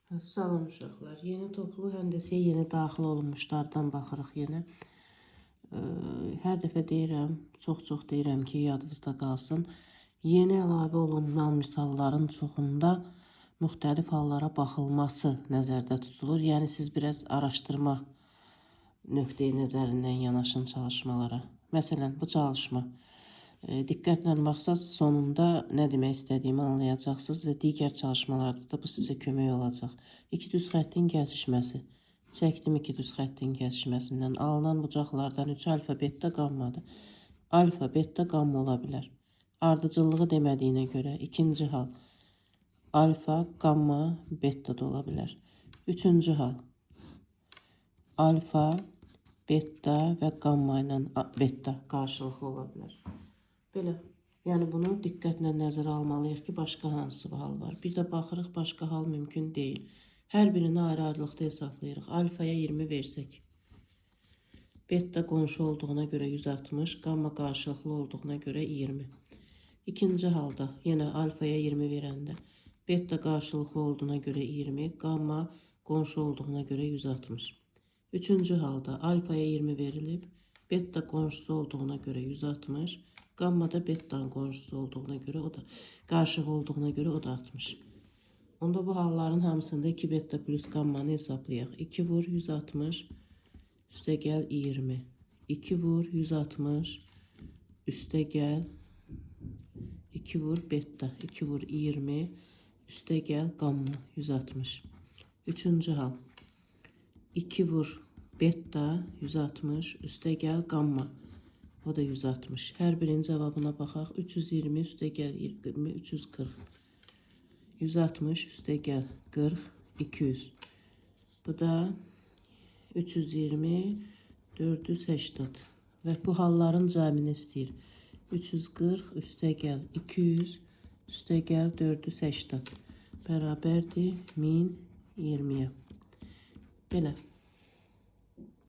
Salam uşaqlar. Yeni toplu həndəsəyə yeni daxil olunmuşlardan baxırıq yenə. Hər dəfə deyirəm, çox deyirəm ki, yadınızda qalsın. Yeni əlavə olunan misalların çoxunda müxtəlif hallara baxılması nəzərdə tutulur. Yəni siz biraz araşdırma nöqteyi nəzərindən yanaşın çalışmalara. Məsələn, bu çalışma. Diqqətlə baxsaz sonunda nə demək istədiyimi anlayacaqsınız və digər çalışmalarda da bu sizə kömək olacaq. İki düz xəttin kəsişməsi. Çəkdim iki düz xəttin kəsişməsindən. Alınan bucaqlardan 3 alfa, beta, qammadır. Alfa, beta, qamma ola bilər. Ardıcıllığı demədiyinə görə ikinci hal. Alfa, qamma, beta da ola bilər. Üçüncü hal. Alfa, beta və qamma ilə beta qarşılıqlı ola bilər. Belə, yəni bunu diqqətlə nəzərə almalıyıq ki, başqa hansı hal var. Bir də baxırıq, başqa hal mümkün deyil. Hər birini ayrı-ayrılıqda hesablayırıq. Alfaya 20 versək, beta qonşu olduğuna görə 160, qamma qarşılıqlı olduğuna görə 20. İkinci halda, yenə alfaya 20 verəndə, beta qarşılıqlı olduğuna görə 20, qamma qonşu olduğuna görə 160. Üçüncü halda, alfaya 20 verilib, beta qonşusu olduğuna görə 160, qamma da beta'nın qonşusu olduğuna görə, o da qarşılığı olduğuna görə o da 60. Onda bu halların hamısında 2 beta plus qammanı hesablayaq. 2 vur 160, üstə gəl 20. 2 vur 160, üstə gəl 2 vur beta, 2 vur 20, üstə gəl qamma 160. Üçüncü hal. 2 vur beta 160, üstə gəl qamma. O da 160. Hər birinin cavabına baxaq. 320 üstə gəl 20, 340. 160 üstə gəl 40, 200. Bu da 320, 480. Və bu halların cəmini istəyir. 340 üstə gəl 200, üstə gəl 480. Bərabərdir 1020-yə. Belə.